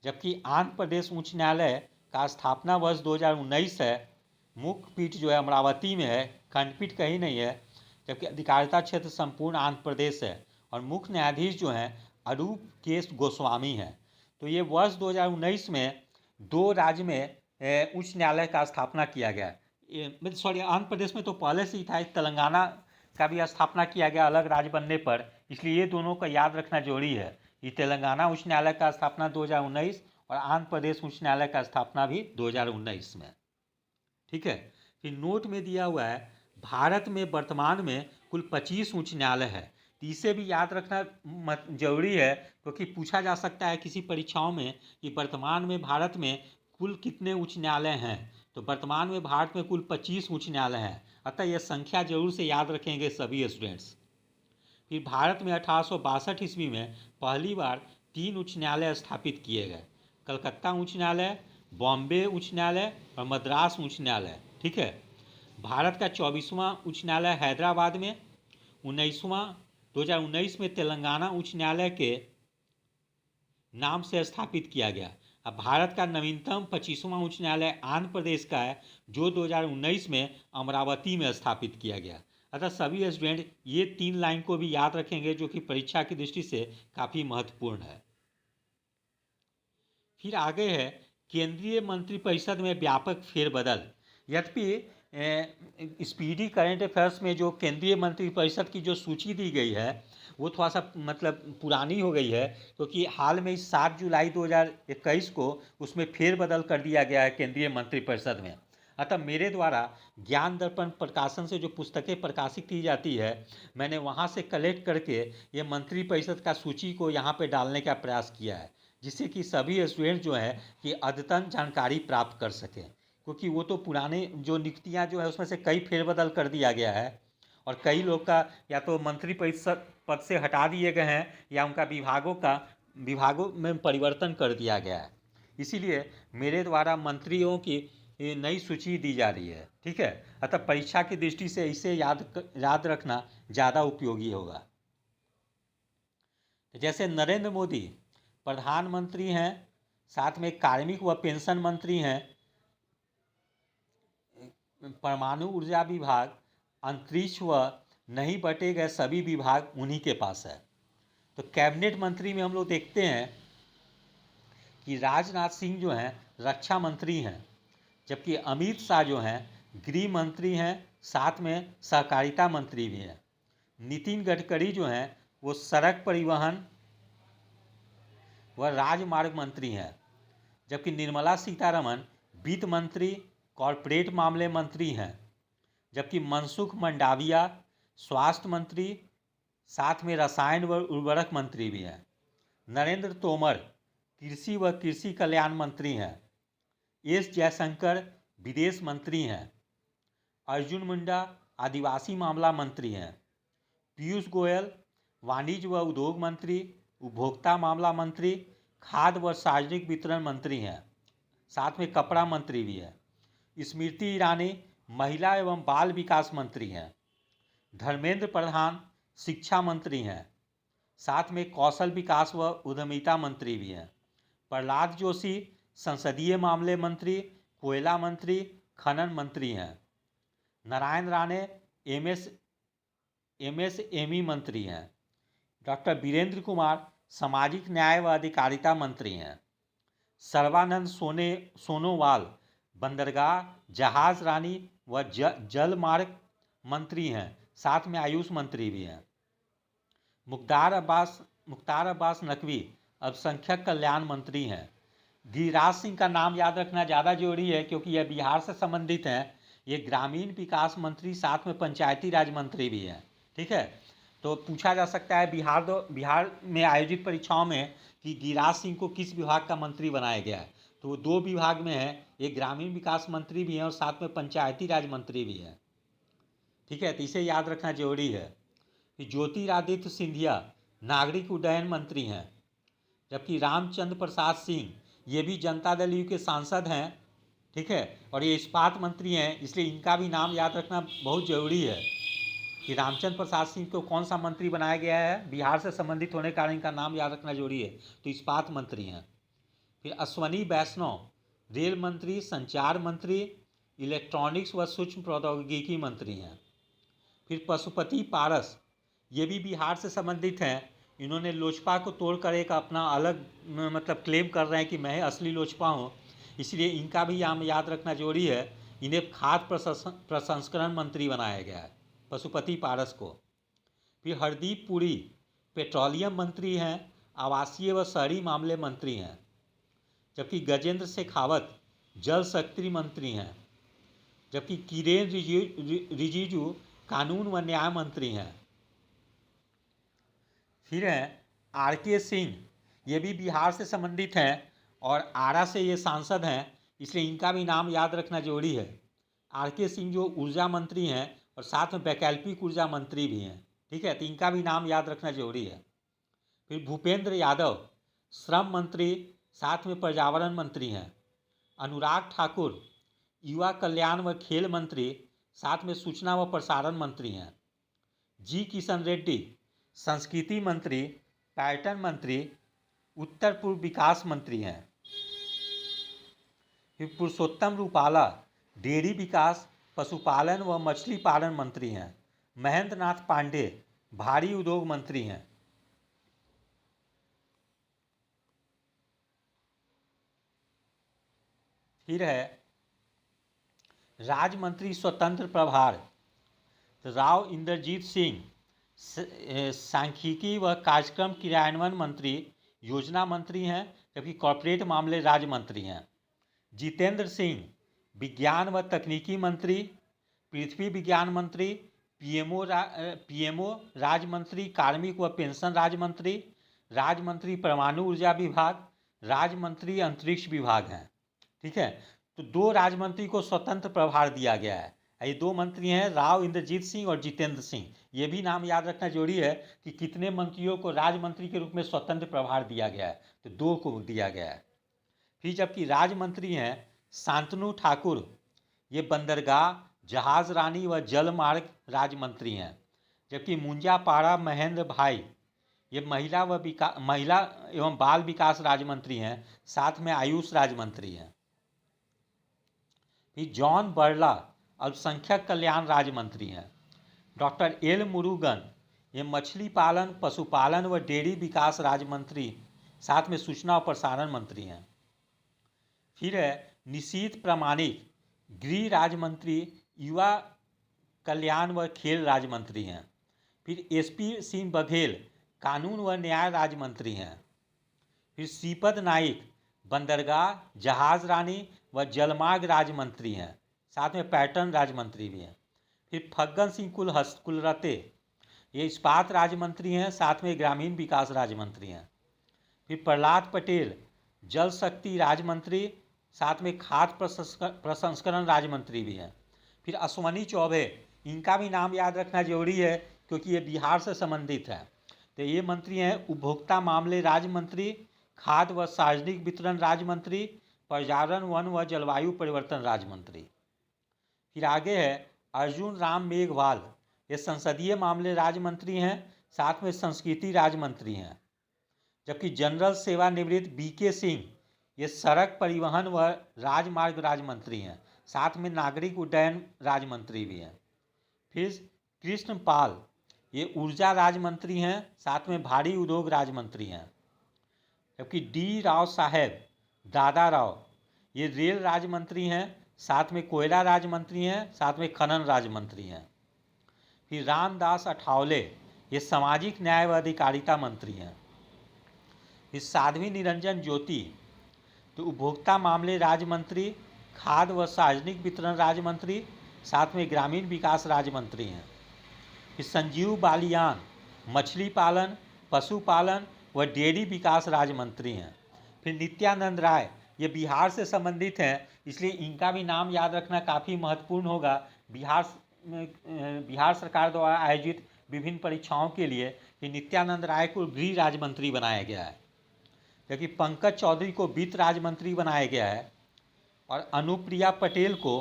जबकि आंध्र प्रदेश उच्च न्यायालय का स्थापना वर्ष 2019 है, मुख्य पीठ जो है अमरावती में है, खंडपीठ कहीं नहीं है, जबकि अधिकारिता क्षेत्र संपूर्ण आंध्र प्रदेश है और मुख्य न्यायाधीश जो हैं अरूप केश गोस्वामी हैं। तो ये वर्ष 2019 में 2 राज्य में उच्च न्यायालय का स्थापना किया गया। सॉरी, आंध्र प्रदेश में तो पहले से ही था, तेलंगाना का भी स्थापना किया गया अलग राज्य बनने पर, इसलिए ये दोनों का याद रखना जरूरी है। ये तेलंगाना उच्च न्यायालय का स्थापना 2019 और आंध्र प्रदेश उच्च न्यायालय का स्थापना भी 2019 में। ठीक है, फिर नोट में दिया हुआ है भारत में वर्तमान में कुल 25 उच्च न्यायालय है। तो इसे भी याद रखना जरूरी है, क्योंकि पूछा जा सकता है किसी परीक्षाओं में कि वर्तमान में भारत में कुल कितने उच्च न्यायालय हैं। तो वर्तमान में भारत में कुल 25 उच्च न्यायालय हैं, अतः यह संख्या जरूर से याद रखेंगे सभी स्टूडेंट्स। फिर भारत में 1862 ईस्वी में पहली बार 3 उच्च न्यायालय स्थापित किए गए, कलकत्ता उच्च न्यायालय, बॉम्बे उच्च न्यायालय और मद्रास उच्च न्यायालय। ठीक है, भारत का 24वां उच्च न्यायालय हैदराबाद में, 2019 में तेलंगाना उच्च न्यायालय के नाम से स्थापित किया गया। अब भारत का नवीनतम 25वां उच्च न्यायालय आंध्र प्रदेश का है, जो 2019 में अमरावती में स्थापित किया गया। अतः सभी स्टूडेंट ये 3 लाइन को भी याद रखेंगे, जो कि परीक्षा की दृष्टि से काफ़ी महत्वपूर्ण है। फिर आगे है केंद्रीय मंत्रिपरिषद में व्यापक फेरबदल। यद्यपि स्पीडी करंट अफेयर्स में जो केंद्रीय मंत्रिपरिषद की जो सूची दी गई है वो थोड़ा सा मतलब पुरानी हो गई है, क्योंकि हाल में 7 जुलाई 2021 को उसमें फेरबदल कर दिया गया है केंद्रीय मंत्रिपरिषद में। अतः मेरे द्वारा ज्ञान दर्पण प्रकाशन से जो पुस्तकें प्रकाशित की जाती है, मैंने वहाँ से कलेक्ट करके ये मंत्रिपरिषद का सूची को यहाँ पे डालने का प्रयास किया है, जिससे कि सभी स्टूडेंट जो है कि अद्यतन जानकारी प्राप्त कर सकें। क्योंकि वो तो पुराने जो नियुक्तियाँ जो है उसमें से कई फेरबदल कर दिया गया है और कई लोग का या तो मंत्रिपरिषद पद से हटा दिए गए हैं या उनका विभागों में परिवर्तन कर दिया गया है। इसीलिए मेरे द्वारा मंत्रियों की नई सूची दी जा रही है। ठीक है, अतः परीक्षा की दृष्टि से इसे याद रखना ज़्यादा उपयोगी होगा। जैसे नरेंद्र मोदी प्रधानमंत्री हैं, साथ में कार्मिक व पेंशन मंत्री हैं, परमाणु ऊर्जा विभाग, अंतरिक्ष व नहीं बटे गए सभी विभाग उन्हीं के पास है। तो कैबिनेट मंत्री में हम लोग देखते हैं कि राजनाथ सिंह जो हैं रक्षा मंत्री हैं, जबकि अमित शाह जो हैं गृह मंत्री हैं, साथ में सहकारिता मंत्री भी हैं। नितिन गडकरी जो हैं वो सड़क परिवहन व राजमार्ग मंत्री हैं, जबकि निर्मला सीतारमण वित्त मंत्री कॉरपोरेट मामले मंत्री हैं, जबकि मनसुख मंडाविया स्वास्थ्य मंत्री, साथ में रसायन व उर्वरक मंत्री भी हैं। नरेंद्र तोमर कृषि व कृषि कल्याण मंत्री हैं। एस जयशंकर विदेश मंत्री हैं। अर्जुन मुंडा आदिवासी मामला मंत्री हैं। पीयूष गोयल वाणिज्य व उद्योग मंत्री, उपभोक्ता मामला मंत्री, खाद्य व सार्वजनिक वितरण मंत्री हैं, साथ में कपड़ा मंत्री भी है। स्मृति ईरानी महिला एवं बाल विकास मंत्री हैं। धर्मेंद्र प्रधान शिक्षा मंत्री हैं, साथ में कौशल विकास व उद्यमिता मंत्री भी हैं। प्रहलाद जोशी संसदीय मामले मंत्री, कोयला मंत्री, खनन मंत्री हैं। नारायण राणे एमएसएमई मंत्री हैं। डॉक्टर वीरेंद्र कुमार सामाजिक न्याय व अधिकारिता मंत्री हैं। सर्बानंद सोनोवाल बंदरगाह, जहाज रानी व जल मार्ग मंत्री हैं, साथ में आयुष मंत्री भी हैं। मुख्तार अब्बास नकवी अल्पसंख्यक कल्याण मंत्री हैं। गिरिराज सिंह का नाम याद रखना ज़्यादा जरूरी है क्योंकि यह बिहार से संबंधित हैं। ये ग्रामीण विकास मंत्री, साथ में पंचायती राज मंत्री भी हैं। ठीक है, तो पूछा जा सकता है बिहार में आयोजित परीक्षाओं में कि गिरिराज सिंह को किस विभाग का मंत्री बनाया गया है। तो वो 2 विभाग में है, एक ग्रामीण विकास मंत्री भी हैं और साथ में पंचायती राज मंत्री भी हैं। ठीक है, तो इसे याद रखना जरूरी है कि ज्योतिरादित्य सिंधिया नागरिक उड्डयन मंत्री हैं, जबकि रामचंद्र प्रसाद सिंह ये भी जनता दल यू के सांसद हैं। ठीक है, और ये इस्पात मंत्री हैं, इसलिए इनका भी नाम याद रखना बहुत जरूरी है कि रामचंद्र प्रसाद सिंह को कौन सा मंत्री बनाया गया है। बिहार से संबंधित होने के कारण इनका नाम याद रखना जरूरी है, तो इस्पात मंत्री हैं। फिर अश्वनी वैष्णव रेल मंत्री, संचार मंत्री, इलेक्ट्रॉनिक्स व सूक्ष्म प्रौद्योगिकी मंत्री हैं। फिर पशुपति पारस ये भी बिहार से संबंधित हैं। इन्होंने लोजपा को तोड़कर एक अपना अलग मतलब क्लेम कर रहे हैं कि मैं असली लोजपा हूँ, इसलिए इनका भी नाम याद रखना जरूरी है। इन्हें खाद्य प्रसंस्करण मंत्री बनाया गया है, पशुपति पारस को। फिर हरदीप पुरी पेट्रोलियम मंत्री हैं, आवासीय व शहरी मामले मंत्री हैं, जबकि गजेंद्र शेखावत जल शक्ति मंत्री हैं, जबकि किरेन रिजिजू कानून व न्याय मंत्री हैं। फिर हैं आर.के. सिंह, ये भी बिहार से संबंधित हैं और आरा से ये सांसद हैं, इसलिए इनका भी नाम याद रखना जरूरी है। आर.के. सिंह जो ऊर्जा मंत्री हैं और साथ में वैकल्पिक ऊर्जा मंत्री भी हैं। ठीक है, तो इनका भी नाम याद रखना जरूरी है। फिर भूपेंद्र यादव श्रम मंत्री, साथ में पर्यावरण मंत्री हैं। अनुराग ठाकुर युवा कल्याण व खेल मंत्री, साथ में सूचना व प्रसारण मंत्री हैं। जी किशन रेड्डी संस्कृति मंत्री, पर्यटन मंत्री, उत्तर पूर्व विकास मंत्री हैं। फिर पुरुषोत्तम रूपाला डेयरी विकास, पशुपालन व मछली पालन मंत्री हैं। महेंद्र नाथ पांडे भारी उद्योग मंत्री हैं। फिर है राज्य मंत्री स्वतंत्र प्रभार, तो राव इंद्रजीत सिंह सांख्यिकी व कार्यक्रम क्रियान्वयन मंत्री, योजना मंत्री हैं, जबकि कॉर्पोरेट मामले राज्य मंत्री हैं। जितेंद्र सिंह विज्ञान व तकनीकी मंत्री, पृथ्वी विज्ञान मंत्री, पीएमओ राज्य मंत्री, कार्मिक व पेंशन राज्य मंत्री, राज्य मंत्री परमाणु ऊर्जा विभाग, राज्य मंत्री अंतरिक्ष विभाग हैं। ठीक है, तो 2 राज्य मंत्री को स्वतंत्र प्रभार दिया गया है। ये 2 मंत्री हैं राव इंद्रजीत सिंह और जितेंद्र सिंह। ये भी नाम याद रखना जरूरी है कि कितने मंत्रियों को राज्य मंत्री के रूप में स्वतंत्र प्रभार दिया गया है, तो 2 को दिया गया है। फिर जबकि राज्य मंत्री हैं शांतनु ठाकुर, ये बंदरगाह, जहाज रानी व जल मार्ग राज्य मंत्री हैं, जबकि मुंजापाड़ा महेंद्र भाई ये महिला एवं बाल विकास राज्य मंत्री हैं, साथ में आयुष राज्य मंत्री हैं। फिर जॉन बर्ला अल्पसंख्यक कल्याण राज्य मंत्री हैं। डॉक्टर एल मुरुगन ये मछली पालन, पशुपालन व डेयरी विकास राज्य मंत्री, साथ में सूचना और प्रसारण मंत्री हैं। फिर है निशीथ प्रामाणिक, गृह राज्य मंत्री, युवा कल्याण व खेल राज्य मंत्री हैं। फिर एसपी सिंह बघेल कानून व न्याय राज्य मंत्री हैं। फिर श्रीपद नाइक बंदरगाह, जहाज रानी व जलमार्ग राज्य मंत्री हैं, साथ में पर्यटन राज्य मंत्री भी हैं। फिर फग्गन सिंह कुलरते ये इस्पात राज्य मंत्री हैं, साथ में ग्रामीण विकास राज्य मंत्री हैं। फिर प्रहलाद पटेल जल शक्ति राज्य मंत्री, साथ में खाद्य प्रसंस्करण राज्य मंत्री भी हैं। फिर अश्वनी चौबे, इनका भी नाम याद रखना जरूरी है क्योंकि ये बिहार से संबंधित है। तो ये मंत्री हैं उपभोक्ता मामले राज्य मंत्री, खाद्य व सार्वजनिक वितरण राज्य मंत्री, पर्यावरण वन व जलवायु परिवर्तन राज्य मंत्री। फिर आगे है अर्जुन राम मेघवाल, ये संसदीय मामले राज्य मंत्री हैं, साथ में संस्कृति राज्य मंत्री हैं। जबकि जनरल सेवानिवृत्त बीके सिंह ये सड़क परिवहन व राजमार्ग राज्य मंत्री हैं, साथ में नागरिक उड्डयन राज्य मंत्री भी हैं। फिर कृष्ण पाल ये ऊर्जा राज्य मंत्री हैं, साथ में भारी उद्योग राज्य मंत्री हैं। जबकि डी राव साहेब दादा राव ये रेल राज्य मंत्री हैं, साथ में कोयला राज्य मंत्री हैं, साथ में खनन राज्य मंत्री हैं। फिर रामदास अठावले ये सामाजिक न्याय व अधिकारिता मंत्री हैं। फिर साध्वी निरंजन ज्योति तो उपभोक्ता मामले राज्य मंत्री, खाद्य व सार्वजनिक वितरण राज्य मंत्री, साथ में ग्रामीण विकास राज्य मंत्री हैं। फिर संजीव बालियान मछली पालन, पशुपालन व डेयरी विकास राज्य मंत्री हैं। फिर नित्यानंद राय ये बिहार से संबंधित हैं, इसलिए इनका भी नाम याद रखना काफ़ी महत्वपूर्ण होगा। बिहार सरकार द्वारा आयोजित विभिन्न परीक्षाओं के लिए कि नित्यानंद राय को गृह राज्य मंत्री बनाया गया है, जबकि पंकज चौधरी को वित्त राज्य मंत्री बनाया गया है और अनुप्रिया पटेल को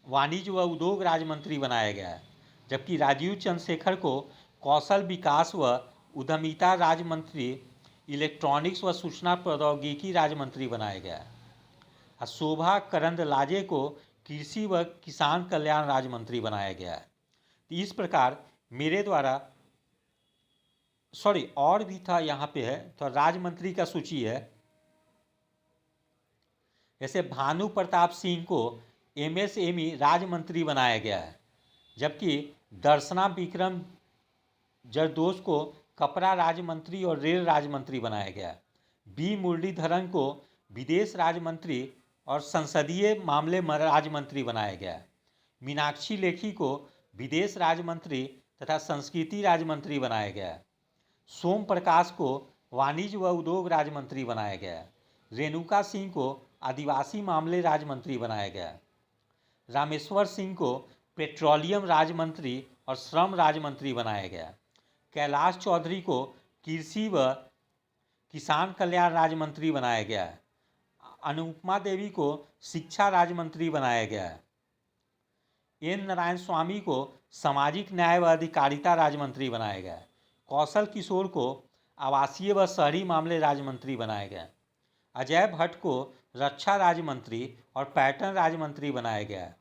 वाणिज्य व उद्योग राज्य मंत्री बनाया गया है। जबकि राजीव चंद्रशेखर को कौशल विकास व उद्यमिता राज्य मंत्री, इलेक्ट्रॉनिक्स व सूचना प्रौद्योगिकी राज्य मंत्री बनाया गया है और शोभा करंदलाजे को कृषि व किसान कल्याण राज्य मंत्री बनाया गया है। तो इस प्रकार मेरे द्वारा और भी था यहाँ पे है तो राज्य मंत्री का सूची है। जैसे भानु प्रताप सिंह को एमएसएमई राज्य मंत्री बनाया गया है, जबकि दर्शना विक्रम जरदोश को कपड़ा राज्य मंत्री और रेल राज्य मंत्री बनाया गया है। बी मुरलीधरन को विदेश राज्य मंत्री और संसदीय मामले राज्य मंत्री बनाया गया है। मीनाक्षी लेखी को विदेश राज्य मंत्री तथा संस्कृति राज्य मंत्री बनाया गया है। सोम प्रकाश को वाणिज्य व उद्योग राज्य मंत्री बनाया गया है। रेणुका सिंह को आदिवासी मामले राज्य मंत्री बनाया गया है। रामेश्वर सिंह को पेट्रोलियम राज्य मंत्री और श्रम राज्य मंत्री बनाया गया। कैलाश चौधरी को कृषि व किसान कल्याण राज्य मंत्री बनाया गया है। अनुपमा देवी को शिक्षा राज्य मंत्री बनाया गया है। एन नारायण स्वामी को सामाजिक न्याय व अधिकारिता राज्य मंत्री बनाया गया है। कौशल किशोर को आवासीय व शहरी मामले राज्य मंत्री बनाया गया है। अजय भट्ट को रक्षा राज्य मंत्री और पर्यटन राज्य मंत्री बनाया गया है।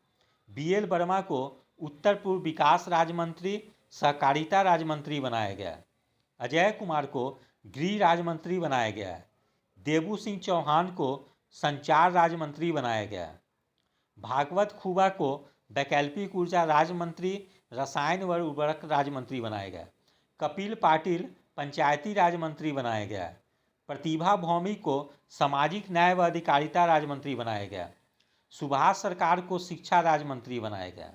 बीएल वर्मा को उत्तर पूर्व विकास राज्य मंत्री, सहकारिता राज्य मंत्री बनाया गया है। अजय कुमार को गृह राज्य मंत्री बनाया गया है। देबू सिंह चौहान को संचार राज्य मंत्री बनाया गया है। भागवत खुबा को वैकल्पिक ऊर्जा राज्य मंत्री, रसायन व उर्वरक राज्य मंत्री बनाया गया है। कपिल पाटिल पंचायती राज्य मंत्री बनाया गया है। प्रतिभा भौमिक को सामाजिक न्याय व अधिकारिता राज्य मंत्री बनाया गया। सुभाष सरकार को शिक्षा राज्य मंत्री बनाया गया।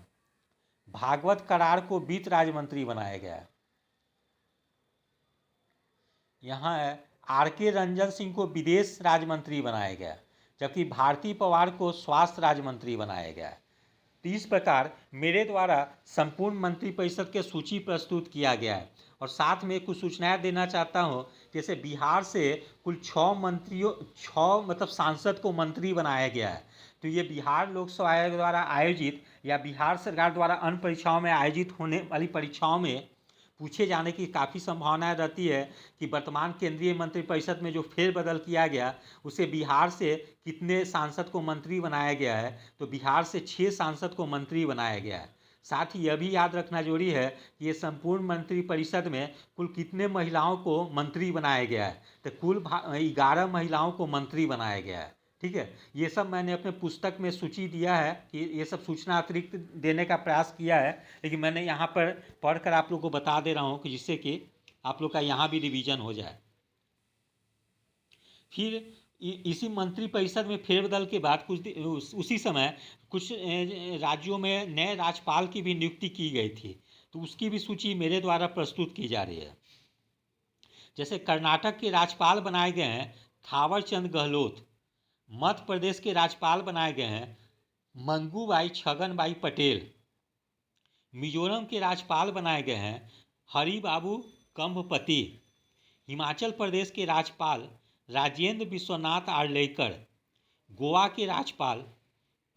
भागवत करार को वित्त राज्य मंत्री बनाया गया। यहाँ है आर.के. रंजन सिंह को विदेश राज्य मंत्री बनाया गया, जबकि भारती पवार को स्वास्थ्य राज्य मंत्री बनाया गया। तो इस प्रकार मेरे द्वारा संपूर्ण मंत्रिपरिषद के सूची प्रस्तुत किया गया है और साथ में कुछ सूचनाएं देना चाहता हूं। जैसे बिहार से कुल 6 मतलब सांसद को मंत्री बनाया गया है। तो ये बिहार लोकसभा आयोग द्वारा आयोजित या बिहार सरकार द्वारा अन्य परीक्षाओं में आयोजित होने वाली परीक्षाओं में पूछे जाने की काफ़ी संभावनाएं रहती है कि वर्तमान केंद्रीय मंत्रिपरिषद में जो फेरबदल किया गया उसे बिहार से कितने सांसद को मंत्री बनाया गया है। तो बिहार से 6 सांसद को मंत्री बनाया गया है। साथ ही यह भी याद रखना जरूरी है कि ये संपूर्ण मंत्रिपरिषद में कुल कितने महिलाओं को मंत्री बनाया गया है। तो कुल 11 महिलाओं को मंत्री बनाया गया है। ठीक है, ये सब मैंने अपने पुस्तक में सूची दिया है कि ये सब सूचना अतिरिक्त देने का प्रयास किया है, लेकिन मैंने यहाँ पर पढ़कर आप लोग को बता दे रहा हूँ कि जिससे कि आप लोग का यहाँ भी रिवीजन हो जाए। फिर इसी मंत्रिपरिषद में फेरबदल के बाद उसी समय कुछ राज्यों में नए राज्यपाल की भी नियुक्ति की गई थी, तो उसकी भी सूची मेरे द्वारा प्रस्तुत की जा रही है। जैसे कर्नाटक के राज्यपाल बनाए गए हैं थावर चंद गहलोत, मध्य प्रदेश के राज्यपाल बनाए गए हैं मंगूबाई छगनबाई पटेल, मिजोरम के राज्यपाल बनाए गए हैं हरिबाबू कंभपति, हिमाचल प्रदेश के राज्यपाल राजेंद्र विश्वनाथ आर्लेकर, गोवा के राज्यपाल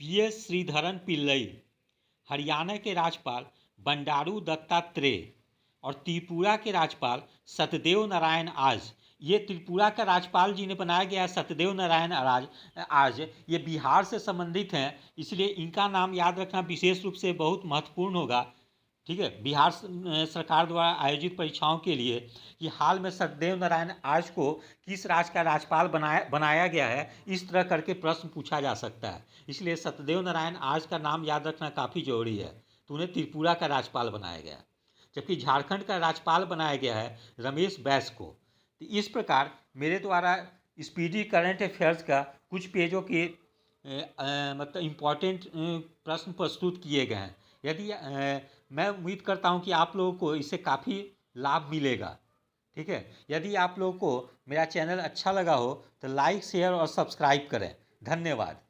PS श्रीधरन पिल्लई, हरियाणा के राज्यपाल बंडारू दत्तात्रेय और त्रिपुरा के राज्यपाल सत्यदेव नारायण आज। ये त्रिपुरा का राज्यपाल जिन्हें बनाया गया है सत्यदेव नारायण आज, ये बिहार से संबंधित हैं, इसलिए इनका नाम याद रखना विशेष रूप से बहुत महत्वपूर्ण होगा। ठीक है, बिहार सरकार द्वारा आयोजित परीक्षाओं के लिए कि हाल में सत्यदेव नारायण आज को किस राज्य का राज्यपाल बनाया गया है, इस तरह करके प्रश्न पूछा जा सकता है। इसलिए सत्यदेव नारायण आज का नाम याद रखना काफ़ी जरूरी है। तो उन्हें त्रिपुरा का राज्यपाल बनाया गया, जबकि झारखंड का राज्यपाल बनाया गया है रमेश बैस को। तो इस प्रकार मेरे द्वारा स्पीडी करंट अफेयर्स का कुछ पेजों के मतलब इम्पॉर्टेंट प्रश्न प्रस्तुत किए गए हैं। यदि मैं उम्मीद करता हूं कि आप लोगों को इससे काफ़ी लाभ मिलेगा। ठीक है, यदि आप लोगों को मेरा चैनल अच्छा लगा हो तो लाइक शेयर और सब्सक्राइब करें। धन्यवाद।